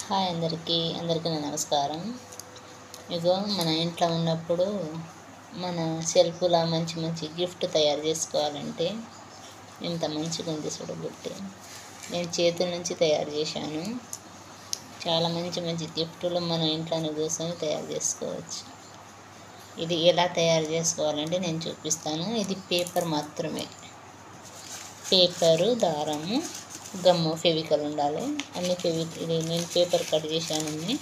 Hi అందరికీ నమస్కారం. ఇగో మన ఇంట్లో ఉన్నప్పుడు మన సెల్ఫ్లా మంచి గిఫ్ట్ తయారు చేసుకోవాలంటే ఇంత మంచిగా ఉంది చూడబుట్టి. నేను చేతుల నుంచి తయారు చేశాను. చాలా మంచి గిఫ్టులు మన ఇంట్లోనే కూర్చొని తయారు చేసుకోవచ్చు. ఇది ఎలా తయారు చేసుకోవాలంటే నేను చూపిస్తాను. ఇది పేపర్ మాత్రమే, పేపరు, దారము, గమ్ము, ఫెవికల్ ఉండాలి. అన్ని ఇది నేను పేపర్ కట్ చేశాను.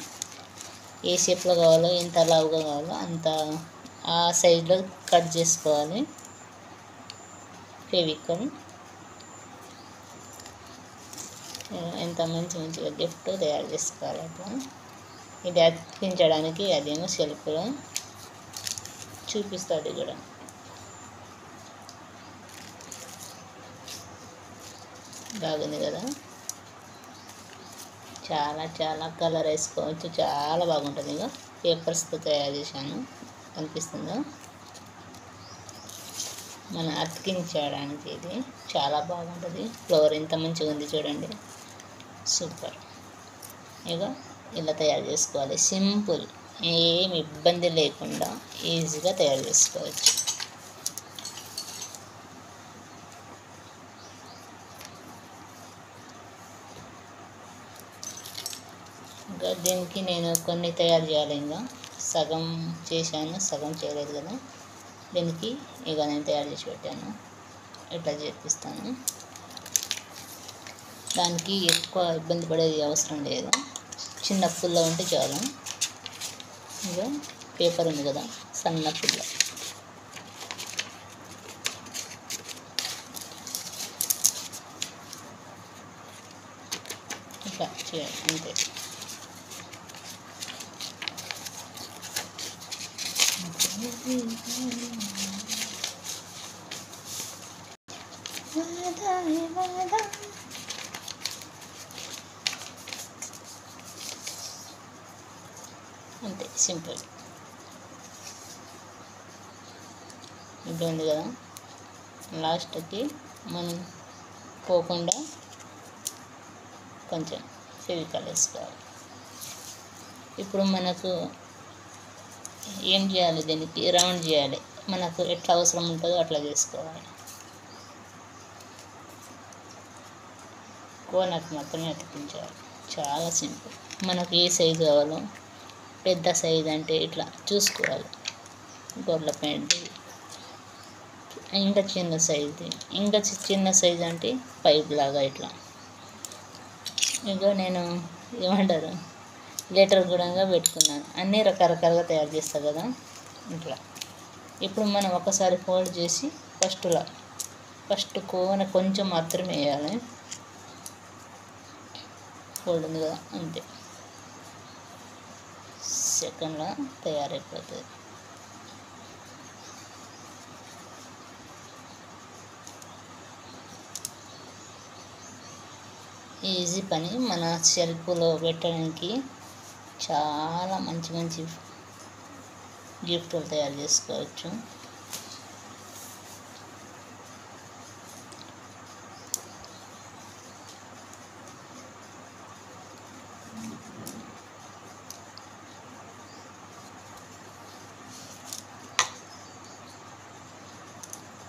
ఏ షేప్లో కావాలో, ఎంత లావుగా కావాలో అంత ఆ సైజులో కట్ చేసుకోవాలి. ఫెవికల్ ఎంత మంచిగా గిఫ్ట్ తయారు చేసుకోవాలి. అట్లా ఇది అతికించడానికి అదేమో సెల్ఫ్లో చూపిస్తుంది కూడా. బాగుంది కదా, చాలా కలర్ వేసుకోవచ్చు, చాలా బాగుంటుంది. ఇక పేపర్స్తో తయారు చేశాను, కనిపిస్తుందా? మనం అతికించడానికి ఇది చాలా బాగుంటుంది. ఫ్లవర్ ఎంత మంచిగా ఉంది చూడండి, సూపర్. ఇక ఇలా తయారు చేసుకోవాలి, సింపుల్, ఏమి ఇబ్బంది లేకుండా ఈజీగా తయారు చేసుకోవచ్చు. ఇంకా దీనికి నేను కొన్ని తయారు చేయాలి. ఇంకా సగం చేశాను, సగం చేయలేదు కదా. దీనికి ఇక నేను తయారు చేసి పెట్టాను, ఇట్లా చేపిస్తాను. దానికి ఎక్కువ ఇబ్బంది పడేది అవసరం లేదు, చిన్న పుల్ల ఉంటే చాలు. ఇక పేపర్ ఉంది కదా, సన్న పుల్ల, ఇట్లా చేయాలి అంతే. అంతే, సింపుల్. ఇప్పుడు ఉంది కదా, లాస్ట్కి మనం పోకుండా కొంచెం ఫెవికాల్ వేసుకోవాలి. ఇప్పుడు మనకు ఏం చేయాలి, దీనికి రౌండ్ చేయాలి. మనకు ఎట్లా అవసరం ఉంటుందో అట్లా చేసుకోవాలి. కోనకు మాత్రమే అతికించాలి, చాలా సింపుల్. మనకు ఏ సైజు కావాలో, పెద్ద సైజు అంటే ఇట్లా చూసుకోవాలి, గొర్రెల ప్యాంట్. ఇంకా చిన్న సైజు, చిన్న సైజు అంటే పైప్ లాగా ఇట్లా. ఇంకా నేను ఏమంటారు, లెటర్ కూడా పెట్టుకున్నాను. అన్నీ రకరకాలుగా తయారు చేస్తాను కదా ఇట్లా. ఇప్పుడు మనం ఒకసారి ఫోల్డ్ చేసి ఫస్ట్ కోన కొంచెం మాత్రమే వేయాలి. ఫోల్డ్ ఉంది కదా, అంతే. సెకండ్లో తయారైపోతుంది. ఈజీ పని. మన షెల్ఫ్లో పెట్టడానికి చాలా మంచి గిఫ్టులు తయారు చేసుకోవచ్చు.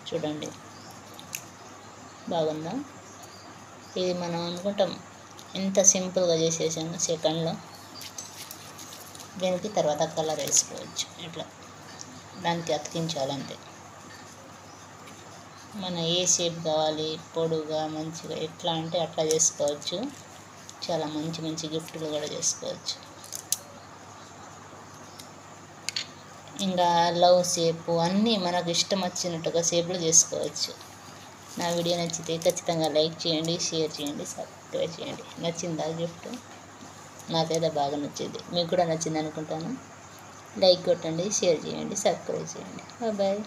చూడండి, బాగుందా? ఇది మనం అనుకుంటాం ఎంత సింపుల్గా చేసేసాను సెకండ్లో. దీనికి తర్వాత కలర్ వేసుకోవచ్చు, ఇట్లా దానికి అతికించాలంతే. మన ఏ షేప్ కావాలి, పొడుగా మంచిగా ఎట్లా అంటే అట్లా చేసుకోవచ్చు. చాలా మంచి గిఫ్టులు కూడా చేసుకోవచ్చు. ఇంకా లవ్ షేపు అన్నీ మనకు ఇష్టం వచ్చినట్టుగా షేప్లో చేసుకోవచ్చు. నా వీడియో నచ్చితే ఖచ్చితంగా లైక్ చేయండి, షేర్ చేయండి, సబ్స్క్రైబ్ చేయండి. నచ్చిందా గిఫ్ట్? నాకైతే బాగా నచ్చింది, మీకు కూడా నచ్చింది అనుకుంటాను. లైక్ కొట్టండి, షేర్ చేయండి, సబ్స్క్రైబ్ చేయండి. బాయ్.